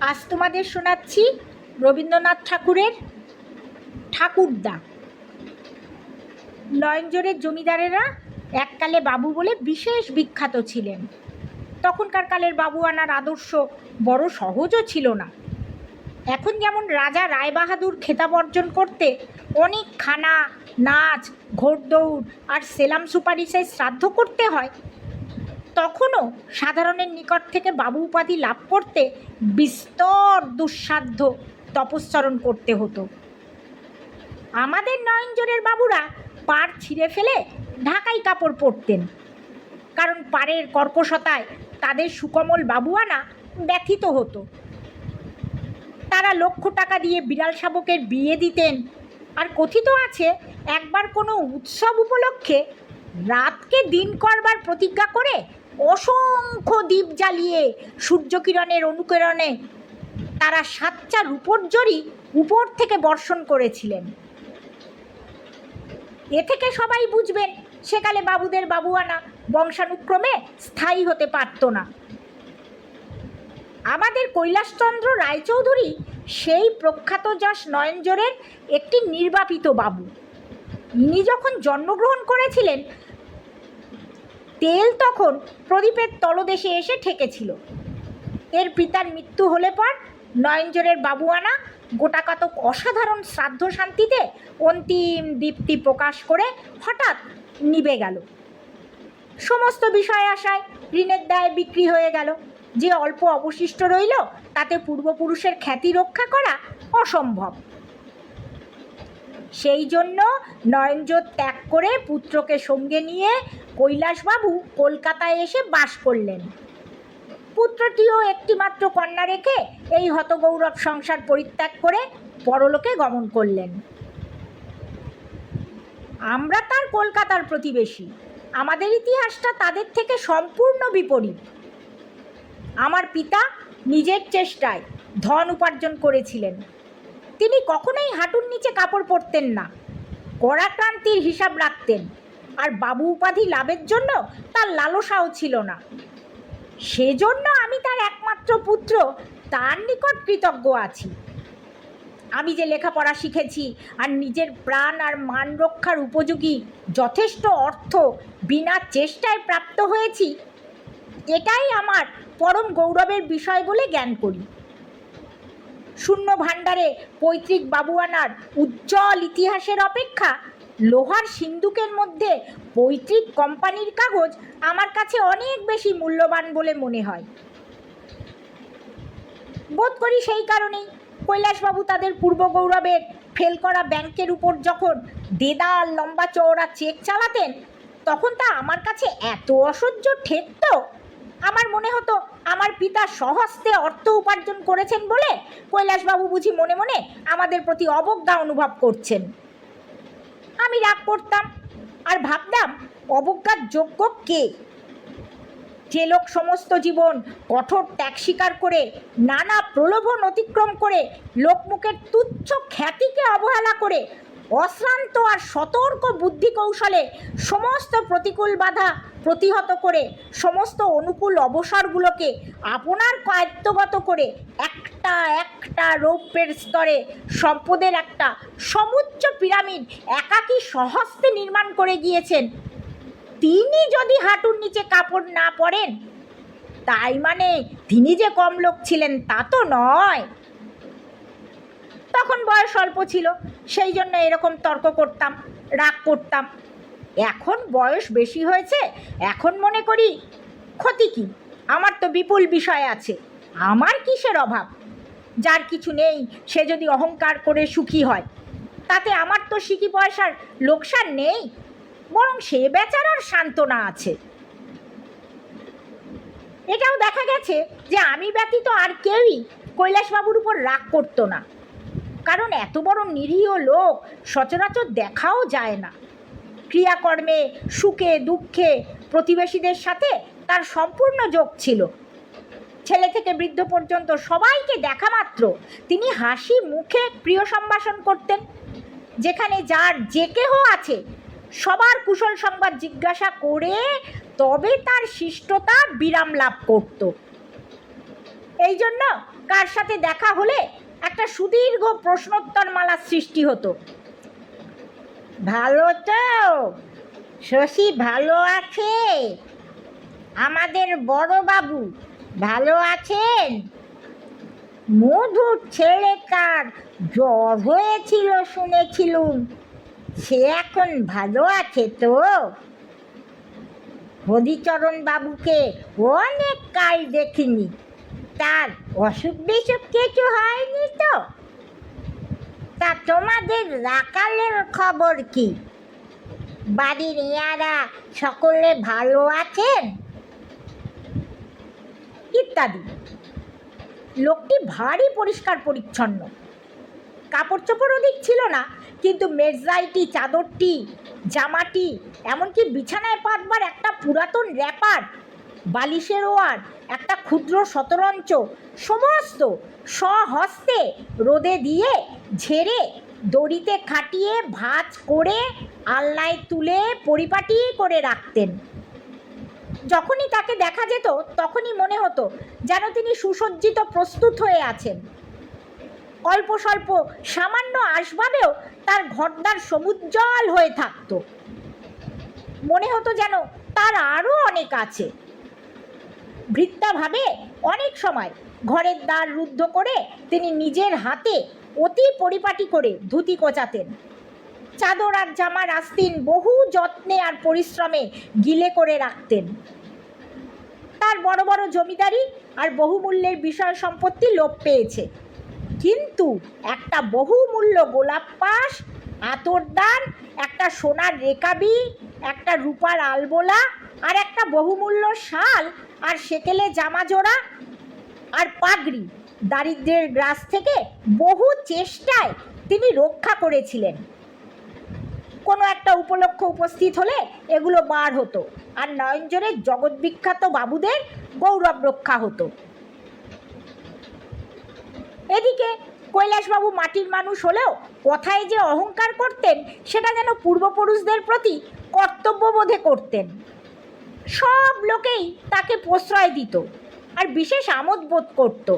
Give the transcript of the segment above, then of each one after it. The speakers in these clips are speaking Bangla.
আজ তোমাদের শোনাচ্ছি রবীন্দ্রনাথ ঠাকুরের ঠাকুরদা। নয়নজোড়ের জমিদারেরা এককালে বাবু বলে বিশেষ বিখ্যাত ছিলেন। তখনকার কালের বাবু আনার আদর্শ বড় সহজও ছিল না। এখন যেমন রাজা রায়বাহাদুর খেতাব অর্জন করতে অনেক খানা, নাচ, ঘোড়দৌড় আর সেলাম সুপারিশের শ্রাদ্ধ করতে হয়, তখনও সাধারণের নিকট থেকে বাবু উপাধি লাভ করতে বিস্তর দুঃসাধ্য তপস্চরণ করতে হতো। আমাদের নয়নজোড়ের বাবুরা পাড় ছিঁড়ে ফেলে ঢাকাই কাপড় পরতেন, কারণ পাড়ের কর্কশতায় তাদের সুকমল বাবুয়ানা ব্যথিত হতো। তারা লক্ষ টাকা দিয়ে বিড়াল শাবকের বিয়ে দিতেন, আর কথিত আছে একবার কোনো উৎসব উপলক্ষে রাতকে দিন করবার প্রতিজ্ঞা করে অসংখ্য দ্বীপ জ্বালিয়ে সূর্যকিরণের অনুকিরণে তারা 7টা রূপোর জরি উপর থেকে বর্ষণ করেছিলেন। এ থেকে সবাই বুঝবেন সেকালে বাবুদের বাবুয়ানা বংশানুক্রমে স্থায়ী হতে পারত না। আমাদের কৈলাসচন্দ্র রায়চৌধুরী সেই প্রখ্যাত যশ নয়নজোড়ের একটি নির্বাপিত বাবু। ইনি যখন জন্মগ্রহণ করেছিলেন, তেল তখন প্রদীপের তলদেশে এসে ঠেকেছিল। এর পিতার মৃত্যু হলে পর নয়নজোড়ের বাবুয়ানা গোটাকতক অসাধারণ শ্রাদ্ধ শান্তিতে অন্তিম দীপ্তি প্রকাশ করে হঠাৎ নিভে গেল। সমস্ত বিষয় আশায় ঋণের দায়ে বিক্রি হয়ে গেল। যে অল্প অবশিষ্ট রইল তাতে পূর্বপুরুষের খ্যাতি রক্ষা করা অসম্ভব। সেই জন্য নয়নজোড় ত্যাগ করে পুত্রকে সঙ্গে নিয়ে কৈলাসবাবু কলকাতায় এসে বাস করলেন। পুত্রটিও একটিমাত্র কন্যা রেখে এই হতগৌরব সংসার পরিত্যাগ করে পরলোকে গমন করলেন। আমরা তার কলকাতার প্রতিবেশী। আমাদের ইতিহাসটা তাদের থেকে সম্পূর্ণ বিপরীত। আমার পিতা নিজের চেষ্টায় ধন উপার্জন করেছিলেন। তিনি কখনোই হাঁটুর নিচে কাপড় পরতেন না, কড়াক্রান্তির হিসাব রাখতেন, আর বাবু উপাধি লাভের জন্য তার লালসাও ছিল না। সেজন্য আমি তার একমাত্র পুত্র, তার নিকট কৃতজ্ঞ আছি। আমি যে লেখাপড়া শিখেছি আর নিজের প্রাণ আর মান রক্ষার উপযোগী যথেষ্ট অর্থ বিনা চেষ্টায় প্রাপ্ত হয়েছি, এটাই আমার পরম গৌরবের বিষয় বলে জ্ঞান করি। শূন্য ভাণ্ডারে পৈতৃক বাবুয়ানার উজ্জ্বল ইতিহাসের অপেক্ষা লোহার সিন্দুকের মধ্যে পৈতৃক কোম্পানির কাগজ আমার কাছে অনেক বেশি মূল্যবান বলে মনে হয়। বোধ করি সেই কারণেই কৈলাসবাবু তাদের পূর্ব গৌরবের ফেল করা ব্যাংকের উপর যখন দেদার লম্বা চওড়া চেক চালাতেন, তখন তা আমার কাছে এত অসহ্য ঠেকত। আমার মনে হতো আমার পিতা স্বহস্তে অর্থ উপার্জন করেছেন বলে কৈলাসবাবু বুঝি মনে মনে আমাদের প্রতি অবজ্ঞা অনুভব করছেন। আমি রাগ করতাম আর ভাবতাম, অবজ্ঞার যোগ্য কে? যে লোক সমস্ত জীবন কঠোর ত্যাগ স্বীকার করে নানা প্রলোভন অতিক্রম করে লোকমুখের তুচ্ছ খ্যাতিকে অবহেলা করে অশ্রান্ত আর সতর্ক বুদ্ধি কৌশলে সমস্ত প্রতিকূল বাধা প্রতিহত করে সমস্ত অনুকূল অবসরগুলোকে আপনার কায়ত্তগত করে একটা একটা রৌপ্যের স্তরে সম্পদের একটা সমুচ্চ পিরামিড একাকী স্বহস্তে নির্মাণ করে গিয়েছেন, তিনি যদি হাঁটুর নিচে কাপড় না পরেন, তাই মানে তিনি যে কম লোক ছিলেন তা তো নয়। তখন বয়স অল্প ছিল, সেই জন্য এরকম তর্ক করতাম, রাগ করতাম। এখন বয়স বেশি হয়েছে, এখন মনে করি ক্ষতি কি? আমার তো বিপুল বিষয় আছে, আমার কিসের অভাব? যার কিছু নেই সে যদি অহংকার করে সুখী হয়, তাতে আমার তো সিকি পয়সার লোকসান নেই, বরং সে বেচারার সান্ত্বনা আছে। এটাও দেখা গেছে যে আমি ব্যতীত আর কেউই কৈলাসবাবুর উপর রাগ করতো না, কারণ এত বড় নিরীহ লোক সচরাচর দেখাও যায় না। ক্রিয়াকর্মে, সুখে দুঃখে প্রতিবেশীদের সাথে তার সম্পূর্ণ যোগ ছিল। ছেলে থেকে বৃদ্ধ পর্যন্ত সবাইকে দেখা মাত্র তিনি হাসি মুখে প্রিয় সম্ভাষণ করতেন। যেখানে যার যে কেহ আছে সবার কুশল সংবাদ জিজ্ঞাসা করে তবে তার শিষ্টতা বিরাম লাভ করত। এই জন্য কার সাথে দেখা হলে একটা সুদীর্ঘ প্রশ্নোত্তর মালার সৃষ্টি হতো। ভালো তো? শশী ভালো আছে? আমাদের বড় বাবু ভালো আছেন? মধুর ছেলেটার জ্বর হয়েছিল শুনেছিলুম, সে এখন ভালো আছে তো? হরিচরণ বাবুকে অনেক কাল দেখিনি, তার অসুখ বিসুখ কিছু হয়নি তো? তা তোমাদের রাকালের খবর কি? বাড়ির ইয়ারা সকলে ভালো আছেন? ইত্যাদি। লোকটি ভারী পরিষ্কার পরিচ্ছন্ন, কাপড় চোপড় অধিক ছিল না, কিন্তু মেরজাইটি, চাদরটি, জামাটি, এমনকি বিছানায় পাতবার একটা পুরাতন র্যাপার, বালিশের ওয়ার, একটা ক্ষুদ্র শতরঞ্চ, সমস্ত স্বহস্তে রোদে দিয়ে ঝেড়ে দড়িতে খাটিয়ে ভাঁজ করে আলনায় তুলে পরিপাটি করে রাখতেন। যখনই তাকে দেখা যেত তখনই মনে হতো যেন তিনি সুসজ্জিত প্রস্তুত হয়ে আছেন। অল্প স্বল্প সামান্য আসবাবেও তার ঘরদ্বার সমুজ্জ্বল হয়ে থাকত। মনে হতো যেন তার আরও অনেক আছে। ভৃত্যাভাবে অনেক সময় ঘরের দ্বার রুদ্ধ করে তিনি নিজের হাতে অতি পরিপাটি করে ধুতি কোচাতেন। চাদর আর জামার আস্তিন বহু যত্নে আর পরিশ্রমে গিলে করে রাখতেন। তার বড় বড় জমিদারি আর বহুমূল্যের বিষয় সম্পত্তি লোপ পেয়েছে, কিন্তু একটা বহুমূল্য গোলাপ পাশ, আতরদান, একটা সোনার রেকাবি, একটা রূপার আলবোলা, আর একটা বহুমূল্য শাল আর সেকেলে জামা জোড়া আর পাগড়ি দারিদ্র্যের গ্রাস থেকে বহু চেষ্টায় তিনি রক্ষা করেছিলেন। কোনো একটা উপলক্ষ উপস্থিত হলে এগুলো বার হতো, আর নয়নজোরের জগৎবিখ্যাত বাবুদের গৌরব রক্ষা হতো। এদিকে কৈলাসবাবু মাটির মানুষ হলেও কথায় যে অহংকার করতেন সেটা যেন পূর্বপুরুষদের প্রতি কর্তব্যবোধে করতেন। সব লোকেই তাকে প্রশ্রয় দিত আর বিশেষ আমোদ বোধ করত।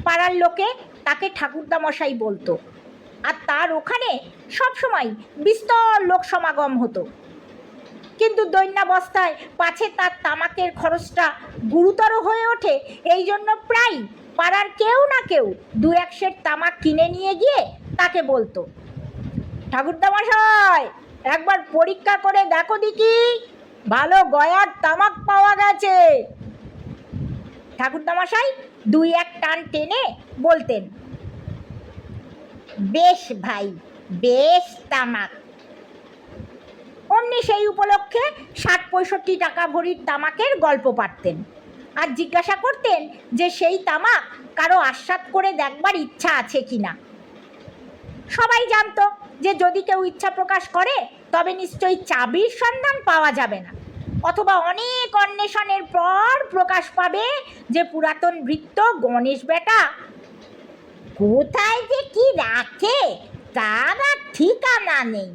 পাড়ার লোকে তাকে ঠাকুরদামশাই বলতো, আর তার ওখানে সবসময় বিস্তর লোক সমাগম হতো। কিন্তু দৈন্যাবস্থায় পাছে তার তামাকের খরচটা গুরুতর হয়ে ওঠে, এই জন্য প্রায় পাড়ার কেউ না কেউ দু এক সের তামাক কিনে নিয়ে গিয়ে তাকে বলতো, ঠাকুরদামশাই একবার পরীক্ষা করে দেখো দেখি, ভালো গয়ার তামাক পাওয়া গেছে। ঠাকুরদামশাই দুই এক টান টেনে বলতেন, বেশ ভাই, বেশ তামাক। অমনি সেই উপলক্ষে ৬০-৬৫ টাকা ভরির তামাকের গল্প পারতেন আর জিজ্ঞাসা করতেন যে সেই তামাক কারো আস্বাদ করে দেখবার ইচ্ছা আছে কিনা। সবাই জানতো যে যদি কেউ ইচ্ছা প্রকাশ করে তবে নিশ্চয়ই চাবির সন্ধান পাওয়া যাবে না, অথবা অনেক অন্বেষণের পর প্রকাশ পাবে যে পুরাতন ভৃত্য গণেশ বেটা কোথায় যে কি রাখে তার আর ঠিকানা নেই।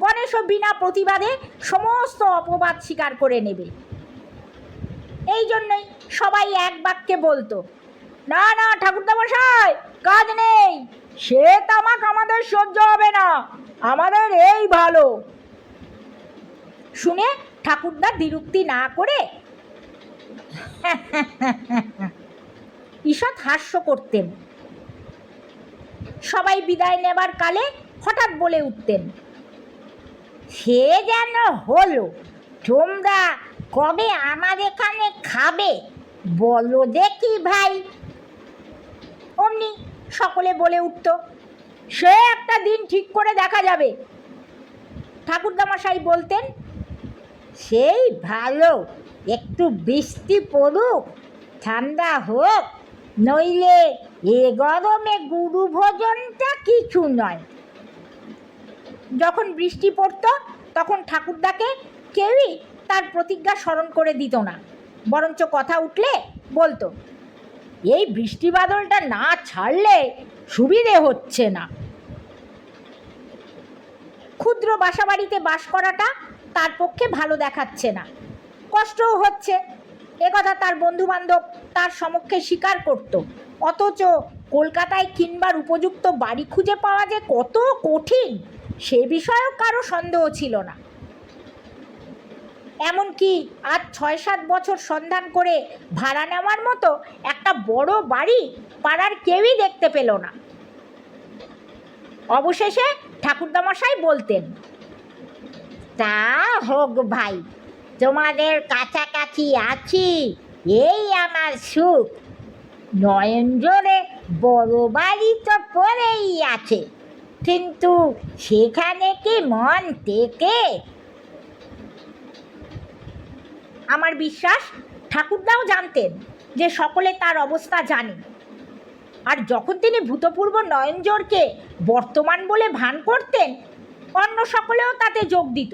গণেশও বিনা প্রতিবাদে সমস্ত অপবাদ স্বীকার করে নেবে। এই জন্যই সবাই এক বাক্যে বলতো, না না ঠাকুরদামশাই, কাজ নেই, সে তামাক আমাদের সহ্য হবে না, আমাদের এই ভালো। শুনে ঠাকুরদা দ্বিরুক্তি না করে ঈষৎ হাস্য করতেন। সবাই বিদায় নেবার কালে হঠাৎ বলে উঠতেন, সে যেন হলো, তোমরা কবে আমার এখানে খাবে বলো দেখি ভাই। অমনি সকলে বলে উঠত, সে একটা দিন ঠিক করে দেখা যাবে। ঠাকুরদামশাই বলতেন, সেই ভালো, একটু বৃষ্টি পড়ুক, ঠান্ডা হোক, নইলে এ গরমে গুরু ভোজনটা কিছু নয়। যখন বৃষ্টি পড়ত তখন ঠাকুরদাকে কেউই তার প্রতিজ্ঞা স্মরণ করে দিত না, বরঞ্চ কথা উঠলে বলতো, এই বৃষ্টি বাদলটা না ছাড়লে সুবিধে হচ্ছে না। ক্ষুদ্র বাসাবাড়িতে বাস করাটা তার পক্ষে ভালো দেখাচ্ছে না, কষ্টও হচ্ছে, একথা তার বন্ধুবান্ধব তার সমক্ষে স্বীকার করত। অথচ কলকাতায় কিনবার উপযুক্ত বাড়ি খুঁজে পাওয়া যে কত কঠিন সে বিষয়েও কারো সন্দেহ ছিল না। এমনকি আজ 6-7 বছর সন্ধান করে ভাড়া নেওয়ার মতো একটা বড় বাড়ি পাড়ার কেউই দেখতে পেল না। অবশেষে ঠাকুরদামশাই বলতেন, তা হোক ভাই, তোমাদের কাছাকাছি আছি এই আমার সুখ। নয়নজোড়ে বড় বাড়ি তো পড়েই আছে, কিন্তু সেখানে কি মন টেকে? আমার বিশ্বাস ঠাকুরদাও জানতেন যে সকলে তার অবস্থা জানে, আর যখন তিনি ভূতপূর্ব নয়নজোড়কে বর্তমান বলে ভান করতেন, অন্য সকলেও তাতে যোগ দিত।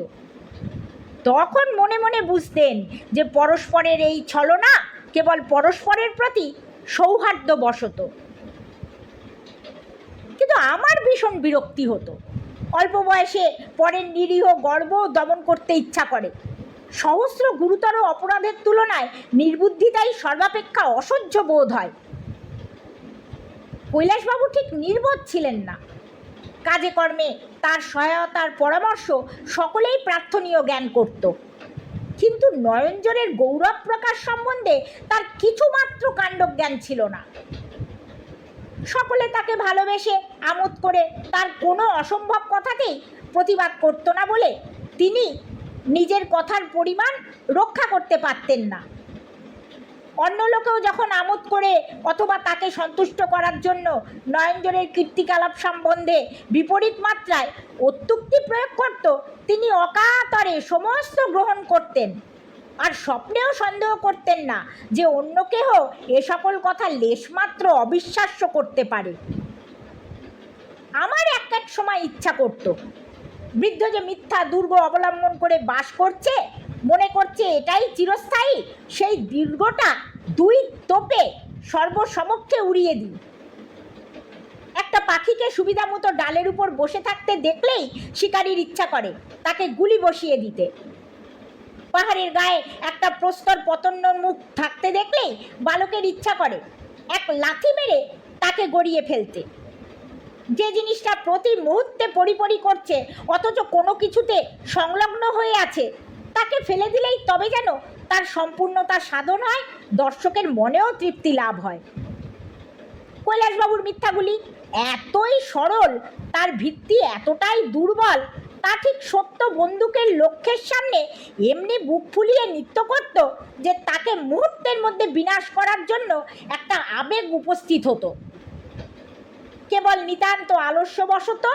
তখন মনে মনে বুঝতেন যে পরস্পরের এই ছলনা কেবল পরস্পরের প্রতি সৌহার্দ্যবশত। কিন্তু আমার ভীষণ বিরক্তি হতো। অল্প বয়সে পরের নিরীহ গর্ব দমন করতে ইচ্ছা করে। সহস্র গুরুতর অপরাধের তুলনায় নির্বুদ্ধিতাই সর্বাপেক্ষা অসহ্য বোধ হয়। কৈলাসবাবু ঠিক নির্বোধ ছিলেন না। কাজে কর্মে তার সহায়তার পরামর্শ সকলেই প্রার্থনীয় জ্ঞান করত, কিন্তু নয়নজোড়ের গৌরব প্রকাশ সম্বন্ধে তার কিছুমাত্র কাণ্ডজ্ঞান ছিল না। সকলে তাকে ভালোবেসে আমোদ করে তার কোনো অসম্ভব কথাতেই প্রতিবাদ করত না বলে তিনি নিজের কথার পরিমাণ রক্ষা করতে পারতেন না। অন্য লোকেও যখন আমোদ করে অথবা তাকে সন্তুষ্ট করার জন্য নয়নজোড়ের কীর্তিকলাপ সম্বন্ধে বিপরীত মাত্রায় অত্যুক্তি প্রয়োগ করত, তিনি অকাতরে সমস্ত গ্রহণ করতেন, আর স্বপ্নেও সন্দেহ করতেন না যে অন্য কেহ এ সকল কথা লেশমাত্র অবিশ্বাস্য করতে পারে। আমার এক এক সময় ইচ্ছা করত, বৃদ্ধ যে মিথ্যা দুর্গ অবলম্বন করে বাস করছে, মনে করছে এটাই চিরস্থায়ী, সেই দীর্ঘটা 2 তোপে সর্বসমক্ষে উড়িয়ে দিই। একটা পাখিকে সুবিধা মতো ডালের উপর বসে থাকতে দেখলেই শিকারীর ইচ্ছা করে তাকে গুলি বসিয়ে দিতে। পাহাড়ের গায়ে একটা প্রস্তর পতন্য মুখ থাকতে দেখলেই বালকের ইচ্ছা করে এক লাথি মেরে তাকে গড়িয়ে ফেলতে। যে জিনিসটা প্রতি মুহূর্তে পরিপরি করছে অথচ কোনো কিছুতে সংলগ্ন হয়ে আছে, তাকে ফেলে দিলেই তবে যেন তার সম্পূর্ণতা সাধন হয়, দর্শকের মনেও তৃপ্তি লাভ হয়। কৈলাসবাবুর মিথ্যাগুলি এতই সরল, তার ভিত্তি এতটাই দুর্বল, তা ঠিক সত্য বন্দুকের লক্ষ্যের সামনে এমনি বুক ফুলিয়ে নৃত্য করত যে তাকে মুহূর্তের মধ্যে বিনাশ করার জন্য একটা আবেগ উপস্থিত হতো। কেবল নিতান্ত আলস্যবশত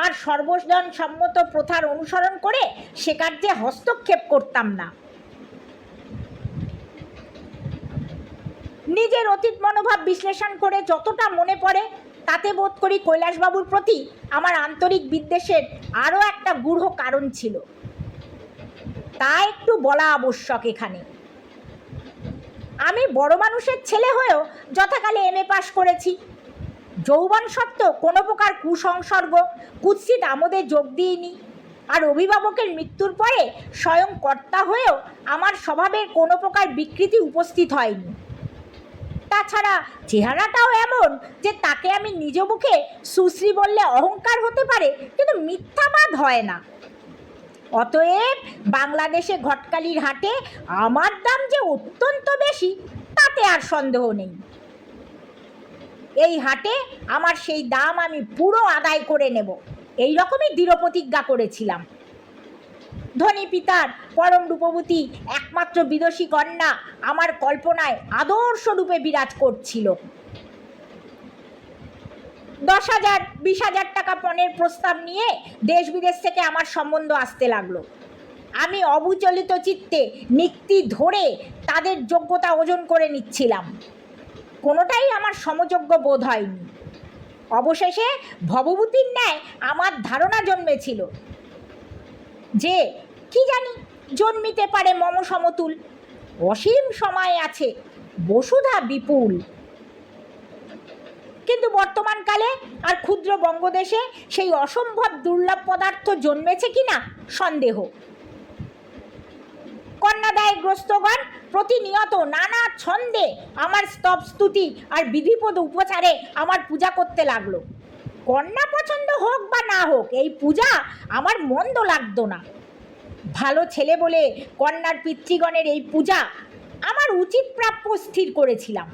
আর সর্বজন সম্মত প্রথার অনুসরণ করে সে কার্যে হস্তক্ষেপ করতাম না। নিজের অতীত মনোভাব বিশ্লেষণ করে যতটা মনে পড়ে তাতে বোধ করি কৈলাসবাবুর প্রতি আমার আন্তরিক বিদ্বেষের আরও একটা গূঢ় কারণ ছিল, তা একটু বলা আবশ্যক এখানে। আমি বড় মানুষের ছেলে হয়েও যথাকালে MA পাশ করেছি। যৌবন সত্ত্বেও কোনো প্রকার কুসংসর্গ কুৎসিত আমোদে যোগ দিইনি, আর অভিভাবকের মৃত্যুর পরে স্বয়ং কর্তা হয়েও আমার স্বভাবের কোনো প্রকার বিকৃতি উপস্থিত হয়নি। তাছাড়া চেহারাটাও এমন যে তাকে আমি নিজ মুখে সুশ্রী বললে অহংকার হতে পারে, কিন্তু মিথ্যাবাদ হয় না। অতএব বাংলাদেশে ঘটকালির হাটে আমার দাম যে অত্যন্ত বেশি তাতে আর সন্দেহ নেই। এই হাটে আমার সেই দাম আমি পুরো আদায় করে নেব, এই রকমই দৃঢ় প্রতিজ্ঞা করেছিলাম। ধনী পিতার পরম রূপবতী একমাত্র বিদুষী কন্যা আমার কল্পনায় আদর্শ রূপে বিরাজ করছিল। 10,000 20,000 টাকা পণের প্রস্তাব নিয়ে দেশ বিদেশ থেকে আমার সম্বন্ধ আসতে লাগলো। আমি অবিচলিত চিত্তে নিক্তি ধরে তাদের যোগ্যতা ওজন করে নিচ্ছিলাম। কোনোটাই আমার সমযোগ্য বোধ হয়নি। অবশেষে ভবভূতির ন্যায় আমার ধারণা জন্মেছিল যে কি জানি জন্মিতে পারে মম সমতুল, অসীম সময় আছে, বসুধা বিপুল। কিন্তু বর্তমানকালে আর ক্ষুদ্র বঙ্গদেশে সেই অসম্ভব দুর্লভ পদার্থ জন্মেছে কিনা সন্দেহ। কন্যাদায় গ্রস্তগণ প্রতিনিয়ত নানা ছন্দে আমার স্তব স্তুতি আর বিধিপদ উপচারে আমার পূজা করতে লাগলো। কন্যা পছন্দ হোক বা না হোক, এই পূজা আমার মন্দ লাগতো না। ভালো ছেলে বলে কন্যার পিতৃগণের এই পূজা আমার উচিত প্রাপ্য স্থির করেছিলাম।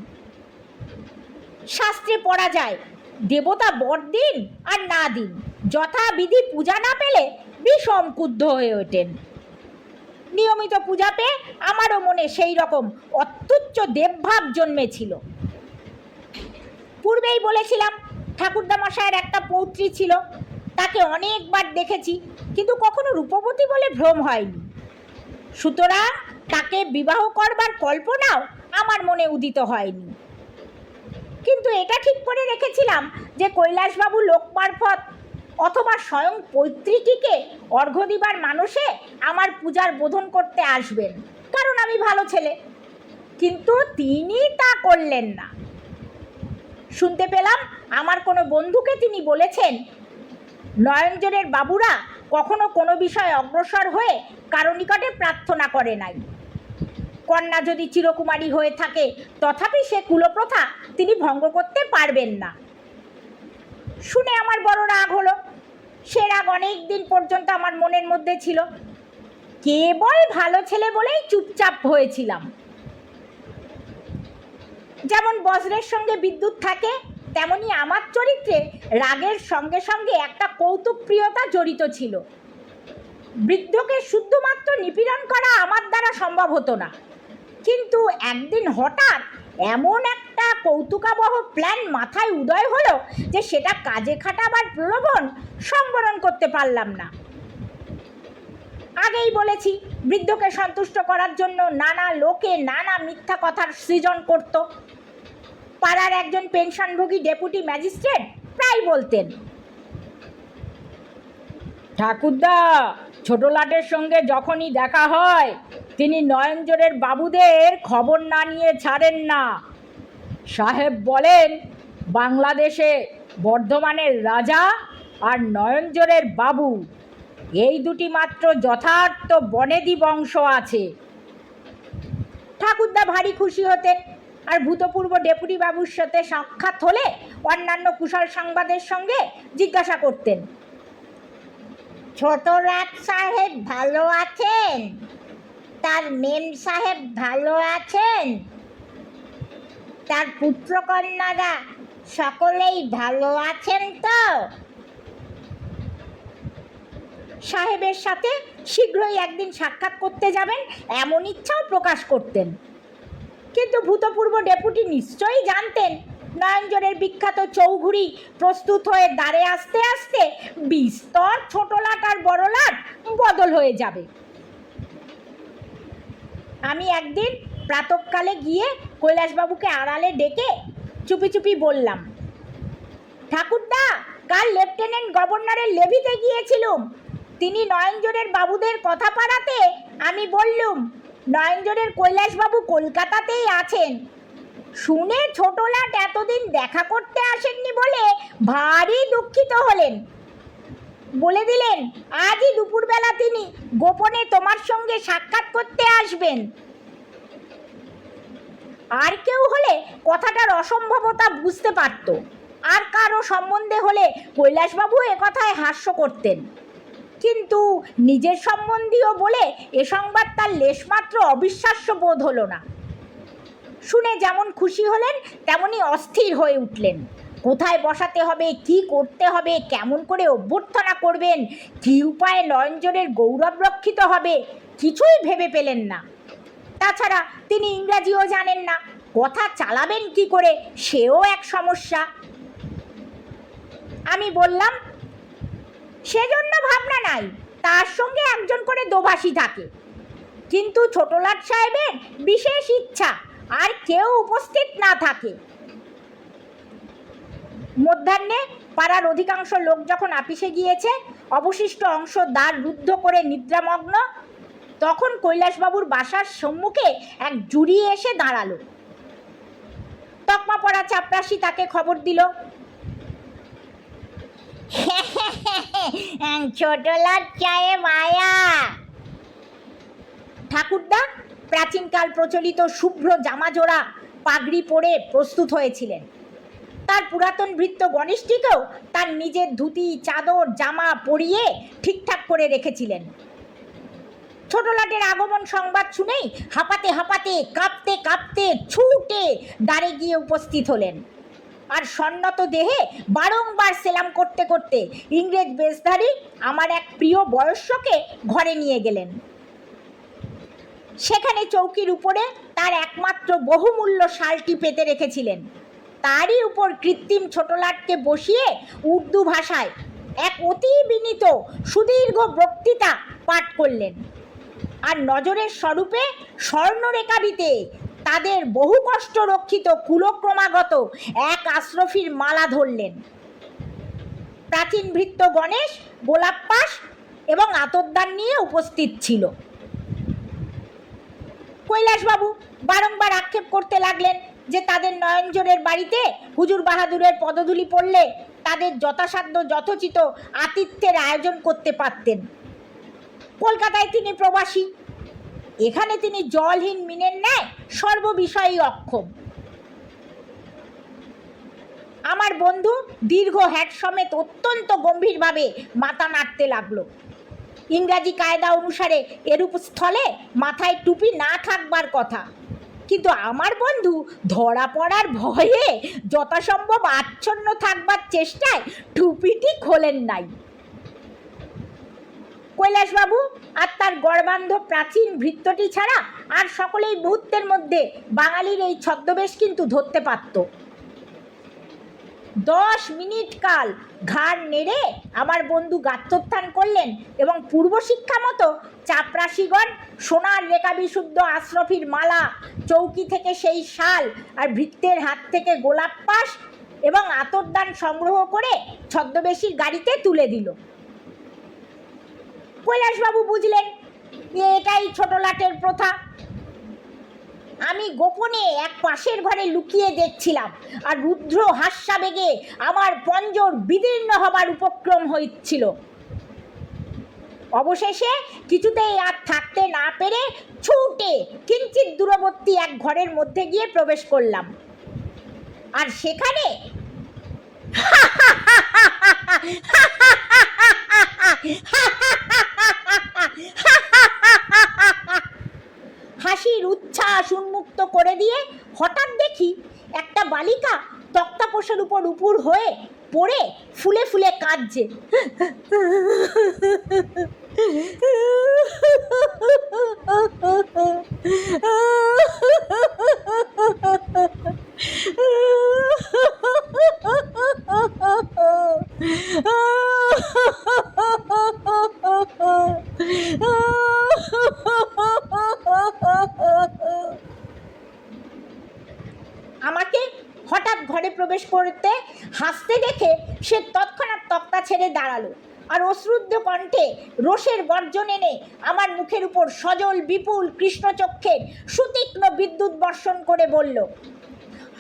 শাস্ত্রে পড়া যায়, দেবতা বর দিন আর না দিন যথাবিধি পূজা না পেলে বিষম ক্রুদ্ধ হয়ে ওঠেন। নিয়মিত পূজা পেয়ে আমারও মনে সেই রকম অত্যুচ্চ দেবভাব জন্মেছিল। পূর্বেই বলেছিলাম ঠাকুরদা মশায়ের একটা পৌত্রী ছিল, তাকে অনেকবার দেখেছি, কিন্তু কখনো রূপবতী বলে ভ্রম হয়নি। সুতরাং তাকে বিবাহ করবার কল্পনাও আমার মনে উদিত হয়নি। কিন্তু এটা ঠিক করে রেখেছিলাম যে কৈলাসবাবু লোক মারফত অথবা স্বয়ং পৈতৃকীকে অর্ঘ্য দিবার মানুষে আমার পূজার বোধন করতে আসবেন, কারণ আমি ভালো ছেলে। কিন্তু তিনি তা করলেন না। শুনতে পেলাম আমার কোনো বন্ধুকে তিনি বলেছেন, নয়নজনের বাবুরা কখনো কোনো বিষয়ে অগ্রসর হয়ে কারো নিকটে প্রার্থনা করে নাই। কন্যা যদি চিরকুমারী হয়ে থাকে তথাপি সে কুলপ্রথা তিনি ভঙ্গ করতে পারবেন না। শুনে আমার বড় রাগ হলো। সে রাগ অনেক দিন পর্যন্ত আমার মনের মধ্যে ছিল। কেবল ভালো ছেলে বলেই চুপচাপ হয়েছিলাম। যেমন বজ্রের সঙ্গে বিদ্যুৎ থাকে, তেমনি আমার চরিত্রে রাগের সঙ্গে সঙ্গে একটা কৌতুকপ্রিয়তা জড়িত ছিল। বৃদ্ধকে শুধুমাত্র নিপীড়ন করা আমার দ্বারা সম্ভব হতো না, কিন্তু একদিন হঠাৎ এমন একটা কৌতুকাবহ প্ল্যান মাথায় উদয় হলো যে সেটা কাজে খাটাবার প্রলোভন সংবরণ করতে পারলাম না। আগেই বলেছি, বৃদ্ধকে সন্তুষ্ট করার জন্য নানা লোকে নানা মিথ্যা কথার সৃজন করত। পাড়ার একজন পেনশনভোগী ডেপুটি ম্যাজিস্ট্রেট প্রায় বলতেন, ঠাকুরদা ছোট লাটের সঙ্গে যখনই দেখা হয় তিনি নয়নজোরের বাবুদের খবর না নিয়ে ছাড়েন না। সাহেব বলেন, বাংলাদেশে বর্ধমানের রাজা আর নয়নজোরের বাবু এই দুটি মাত্র যথার্থ বনেদি বংশ আছে। ঠাকুরদা ভারী খুশি হতেন, আর ভূতপূর্ব ডেপুটি বাবুর সাথে সাক্ষাৎ হলে অন্যান্য কুশল সংবাদের সঙ্গে জিজ্ঞাসা করতেন, ছোট রাজ সাহেব ভালো আছেন? তার মেম সাহেব ভালো আছেন? তার পুত্রকন্যারা সকলেই ভালো আছেন তো? সাহেবের সাথে শীঘ্রই একদিন সাক্ষাৎ করতে যাবেন এমন ইচ্ছাও প্রকাশ করতেন। কিন্তু ভূতপূর্ব ডেপুটি নিশ্চয়ই জানতেন নয়নজোরের বিখ্যাত চৌঘুড়ি প্রস্তুত হয়ে দাঁড়ে আসতে আসতে বিস্তর ছোট লাট আর বড় লাট বদল হয়ে যাবে। আমি একদিন প্রাতঃকালে গিয়ে কৈলাসবাবুকে আড়ালে ডেকে চুপি চুপি বললাম, ঠাকুরদা, কাল লেফটেন্যান্ট গভর্নরের লেভিতে গিয়েছিলুম। তিনি নয়নজোরের বাবুদের কথা পাড়াতে আমি বললুম নয়নজোরের কৈলাসবাবু কলকাতাতেই আছেন। শুনে ছোটলাট এতদিন দেখা করতে আসেননি বলে ভারী দুঃখিত হলেন। বলে দিলেন আজই দুপুরবেলা তিনি গোপনে তোমার সঙ্গে সাক্ষাৎ করতে আসবেন। আর কেউ হলে কথাটার অসম্ভবতা বুঝতে পারত, আর কারো সম্বন্ধে হলে কৈলাসবাবু একথায় হাস্য করতেন। কিন্তু নিজের সম্বন্ধীয় বলে এ সংবাদ তার লেশমাত্র অবিশ্বাস্য বোধ হলো না। শুনে যেমন খুশি হলেন তেমনি অস্থির হয়ে উঠলেন। কোথায় বসাতে হবে, কি করতে হবে, কেমন করে অভ্যর্থনা করবেন, কী উপায়ে নয়নজোরের গৌরব রক্ষিত হবে, কিছুই ভেবে পেলেন না। তাছাড়া তিনি ইংরাজিও জানেন না, কথা চালাবেন কি করে সেও এক সমস্যা। আমি বললাম, সেজন্য ভাবনা নাই, তার সঙ্গে একজন করে দোভাষী থাকে। কিন্তু ছোটলাট সাহেবের বিশেষ ইচ্ছা আর কেউ উপস্থিত না থাকে। মধ্যাহ্নে পাড়ার অধিকাংশ লোক যখন আপিসে গিয়েছে, অবশিষ্ট অংশ দ্বার রুদ্ধ করে নিদ্রামগ্ন, তখন কৈলাসবাবুর বাসার সম্মুখে এক জুরি এসে দাঁড়ালো। তকমা পড়া চাপরাশি তাকে খবর দিল, ছোটলাট সাহেব আয়া। ঠাকুরদা প্রাচীনকাল প্রচলিত শুভ্র জামাজোড়া পাগড়ি পরে প্রস্তুত হয়েছিলেন। তার পুরাতন ভৃত্য গণেশটিকেও তার নিজের ধুতি চাদর জামা পরিয়ে ঠিকঠাক করে রেখেছিলেন। ছোট লাটের আগমন সংবাদ শুনেই হাঁপাতে হাঁপাতে কাঁপতে কাঁপতে ছুটে দ্বারে গিয়ে উপস্থিত হলেন। আর সন্নত দেহে বারংবার সেলাম করতে করতে ইংরেজ বেশধারী আমার এক প্রিয় বয়স্যকে ঘরে নিয়ে গেলেন। সেখানে চৌকির উপরে তার একমাত্র বহুমূল্য শালটি পেতে রেখেছিলেন। তারই উপর কৃত্রিম ছোটলাটকে বসিয়ে উর্দু ভাষায় এক অতি বিনীত সুদীর্ঘ বক্তৃতা পাঠ করলেন। আর নজরের স্বরূপে স্বর্ণরেখাবিতে তাদের বহু কষ্ট রক্ষিত কুলক্রমাগত এক আশরফির মালা ধরলেন। প্রাচীন ভৃত্য গণেশ গোলাপ পাশ এবং আতরদান নিয়ে উপস্থিত ছিল। কৈলাসবাবু বারংবার আক্ষেপ করতে লাগলেন যে তাদের নয়নজোরের বাড়িতে হুজুর বাহাদুরের পদধূলি পড়লে তাদের যথাসাধ্য যথোচিত আতিথ্যের আয়োজন করতে পারতেন। কলকাতায় তিনি প্রবাসী, এখানে তিনি জলহীন মিনের ন্যায় সর্ববিষয়েই অক্ষম। আমার বন্ধু দীর্ঘ হ্যাট সমেত অত্যন্ত গম্ভীরভাবে মাথা নাড়তে লাগলো। ইংরাজি কায়দা অনুসারে এরূপ স্থলে মাথায় টুপি না থাকবার কথা, কিন্তু আমার বন্ধু ধরা পড়ার ভয়ে যথাসম্ভব আচ্ছন্ন থাকবার চেষ্টায় টুপিটি খোলেন নাই। কৈলাসবাবু আর তার গড়বান্ধব প্রাচীন ভৃত্যটি ছাড়া আর সকলেই মুহূর্তের মধ্যে বাঙালির এই ছদ্মবেশ কিন্তু ধরতে পারত। 10 মিনিট কাল ঘাড় নেড়ে আমার বন্ধু গাত্রোত্থান করলেন এবং পূর্বশিক্ষা মতো চাপরাশিগণ সোনার রেখাবিশুদ্ধ আশরফির মালা, চৌকি থেকে সেই শাল আর ভৃত্যের হাত থেকে গোলাপ পাশ এবং আতরদান সংগ্রহ করে ছদ্মবেশীর গাড়িতে তুলে দিল। কৈলাসবাবু বুঝলেন এটাই ছোট লাটের প্রথা। আমি গোপনে এক পাশের ঘরে লুকিয়ে দেখছিলাম, আর রুদ্র হাস্যাবেগে আমার পঞ্জর বিদীর্ণ হবার উপক্রম হচ্ছিল। অবশেষে কিছুতেই আর থাকতে না পেরে ছুটে কিঞ্চিত দূরবর্তী এক ঘরের মধ্যে গিয়ে প্রবেশ করলাম। আর সেখানে হাসির উচ্ছ্বাস উন্মুক্ত করে দিয়ে হঠাৎ দেখি একটা বালিকা তক্তাপোষের উপর উপুর হয়ে পড়ে ফুলে ফুলে কাঁদছে। আমাকে হঠাৎ ঘরে প্রবেশ করতে হাসতে দেখে সে তৎক্ষণাৎ তক্তা ছেড়ে দাঁড়ালো আর অশ্রুদ্ধ কণ্ঠে রোষের গর্জন এনে আমার মুখের উপর সজল বিপুল কৃষ্ণচক্ষের সুতীক্ষ্ণ বিদ্যুৎ বর্ষণ করে বলল,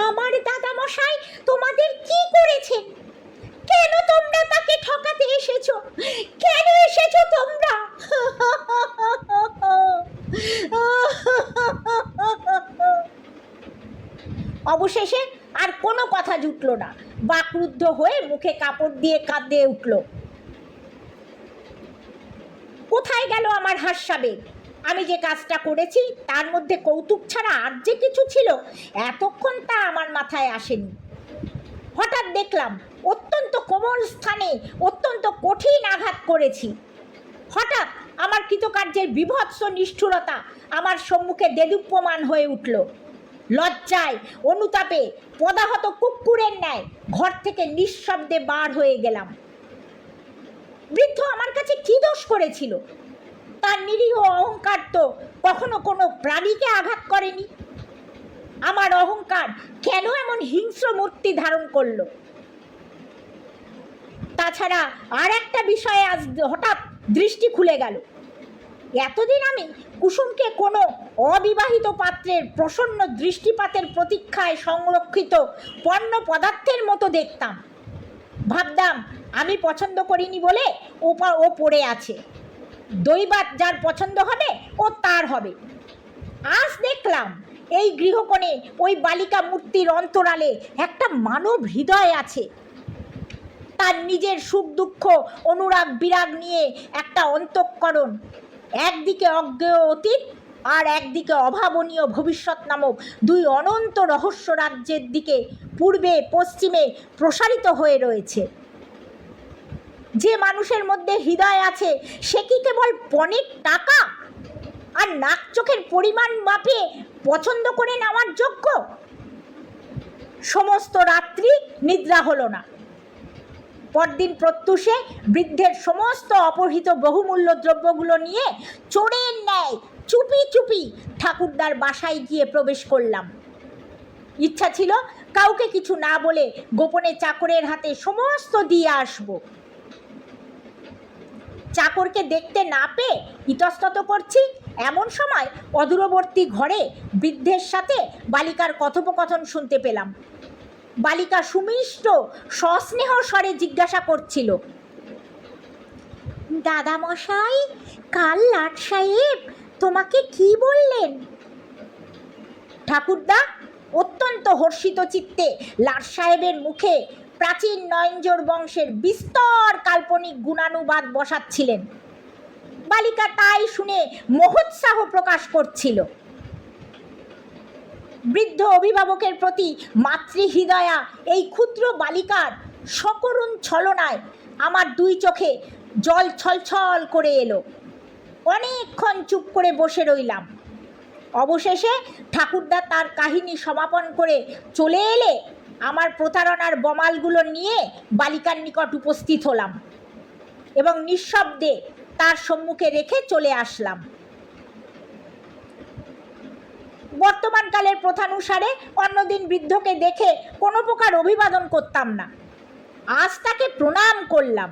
আমার দাদামশাই তোমাদের কি করেছে? কেন তোমরা তাকে ঠকাতে এসেছো? কেন এসেছো তোমরা? অবশেষে আর কোনো কথা জুটল না। বাকরুদ্ধ হয়ে মুখে কাপড় দিয়ে কাঁদে উঠল। কোথায় গেল আমার হাস্যাবেগ? আমি যে কাজটা করেছি তার মধ্যে কৌতুক ছাড়া আর যে কিছু ছিল এতক্ষণ তা আমার মাথায় আসেনি। হঠাৎ দেখলাম অত্যন্ত কোমল স্থানে অত্যন্ত কঠিন আঘাত করেছি। হঠাৎ আমার কৃতকার্যের বিভৎস নিষ্ঠুরতা আমার সম্মুখে দেদীপ্যমান হয়ে উঠল। লজ্জায় অনুতাপে পদাহত কুকুরের ন্যায় ঘর থেকে নিঃশব্দে বার হয়ে গেলাম। বৃদ্ধ আমার কাছে কি দোষ করেছিল? তার নিরীহ অহংকার তো কখনো কোনো প্রাণীকে আঘাত করেনি। আমার অহংকার কেন এমন হিংস্র মূর্তি ধারণ করলো? তাছাড়া আর একটা বিষয়ে আজ হঠাৎ দৃষ্টি খুলে গেল। এতদিন আমি কুসুমকে কোনো অবিবাহিত পাত্রের প্রসন্ন দৃষ্টিপাতের প্রতীক্ষায় সংরক্ষিত পণ্য পদার্থের মতো দেখতাম। ভাবতাম আমি পছন্দ করিনি বলে ও পড়ে আছে। দৈবাত যার পছন্দ হবে ও তার হবে। আজ দেখলাম এই গৃহকোণে ওই বালিকা মূর্তির অন্তরালে একটা মানব হৃদয় আছে। তার নিজের সুখ দুঃখ অনুরাগ বিরাগ নিয়ে একটা অন্তঃকরণ, একদিকে অজ্ঞেয় অতীত আর একদিকে অভাবনীয় ভবিষ্যৎ নামক দুই অনন্ত রহস্য রাজ্যের দিকে পূর্বে পশ্চিমে প্রসারিত হয়ে রয়েছে। যে মানুষের মধ্যে হৃদয় আছে সে কি কেবল পণের টাকা আর নাক চোখের পরিমাণ মাপে পছন্দ করে নেওয়ার যোগ্য? সমস্ত রাত্রি নিদ্রা হলো না। পরদিন প্রত্যুষে বৃদ্ধের সমস্ত অপহৃত বহুমূল্য দ্রব্যগুলো নিয়ে চোরের ন্যায় চুপি চুপি ঠাকুরদার বাসায় গিয়ে প্রবেশ করলাম। ইচ্ছা ছিল কাউকে কিছু না বলে গোপনে চাকরের হাতে সমস্ত দিয়ে আসব। চাকরকে দেখতে না পেয়ে ইতস্তত করছি, এমন সময় অদূরবর্তী ঘরে বৃদ্ধের সাথে বালিকার কথোপকথন শুনতে পেলাম। বালিকা সুমিষ্ট সস্নেহ স্বরে জিজ্ঞাসা করছিল, দাদামশাই, কাল লাট সাহেব তোমাকে কি বললেন? ঠাকুরদা অত্যন্ত হর্ষিত চিত্তে লাট সাহেবের মুখে প্রাচীন নয়নজোড় বংশের বিস্তর কাল্পনিক গুণানুবাদ বসাচ্ছিলেন। বালিকা তাই শুনে মহোৎসাহ প্রকাশ করছিল। বৃদ্ধ অভিভাবকের প্রতি মাতৃহৃদয়া এই ক্ষুদ্র বালিকার সকরুণ ছলনায় আমার দুই চোখে জল ছলছল করে এলো। অনেকক্ষণ চুপ করে বসে রইলাম। অবশেষে ঠাকুরদা তার কাহিনী সমাপন করে চলে এলে আমার প্রতারণার বমালগুলো নিয়ে বালিকার নিকট উপস্থিত হলাম এবং নিঃশব্দে তার সম্মুখে রেখে চলে আসলাম। বর্তমানকালের প্রথানুসারে অন্যদিন বৃদ্ধকে দেখে কোনো প্রকার অভিবাদন করতাম না। আজ তাকে প্রণাম করলাম।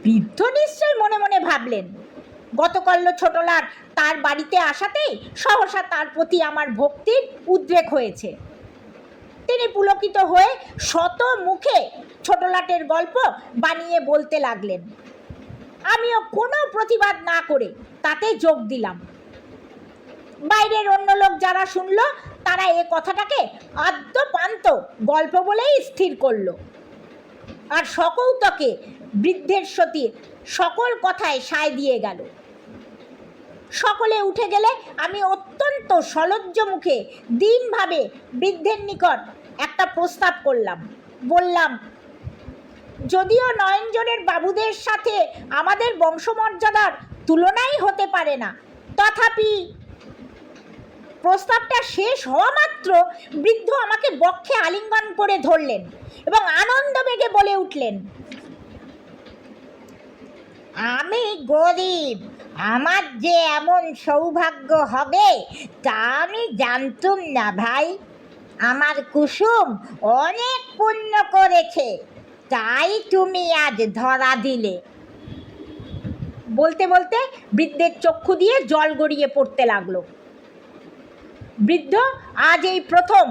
বৃদ্ধ নিশ্চয়ই মনে মনে ভাবলেন, গতকল্য ছোটলাট তার বাড়িতে আসাতেই সহসা তার প্রতি আমার ভক্তির উদ্রেক হয়েছে। তিনি পুলকিত হয়ে শত মুখে ছোটলাটের গল্প বানিয়ে বলতে লাগলেন। আমিও কোনো প্রতিবাদ না করে তাতে যোগ দিলাম। বাইরের অন্য লোক যারা শুনল তারা এ কথাটাকে আদ্যপান্ত গল্প বলেই স্থির করল, আর সকৌতকে বৃদ্ধের সতীর সকল কথায় সায় দিয়ে গেল। সকলে উঠে গেলে আমি অত্যন্ত সলজ্জ মুখে দীনভাবে বৃদ্ধের নিকট একটা প্রস্তাব করলাম। বললাম, যদিও নয়নজোড়ের বাবুদের সাথে আমাদের বংশমর্যাদার তুলনাই হতে পারে না, তথাপি। প্রস্তাবটা শেষ হওয়া মাত্র বৃদ্ধ আমাকে বক্ষে আলিঙ্গন করে ধরলেন এবং আনন্দ বেগে বলে উঠলেন, আমি গরিব, আমার যে এমন সৌভাগ্য হবে তা আমি জানতুম না ভাই। আমার কুসুম অনেক পুণ্য করেছে, তাই তুমি আজ ধরা দিলে। বলতে বলতে বৃদ্ধের চক্ষু দিয়ে জল গড়িয়ে পড়তে লাগলো। বৃদ্ধ আজ এই প্রথম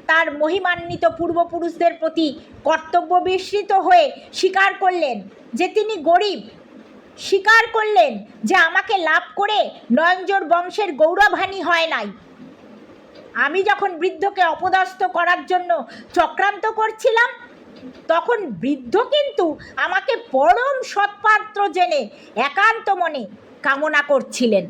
তার মহিমান্বিত পূর্বপুরুষদের প্রতি কর্তব্য বিস্মৃত হয়ে স্বীকার করলেন যে তিনি গরিব, স্বীকার করলেন যে আমাকে লাভ করে নয়নজোড় বংশের গৌরবহানি হয় নাই। আমি যখন বৃদ্ধকে অপদস্থ করার জন্য চক্রান্ত করছিলাম, তখন বৃদ্ধ কিন্তু আমাকে পরম সৎপাত্র জেনে একান্ত মনে কামনা করছিলেন।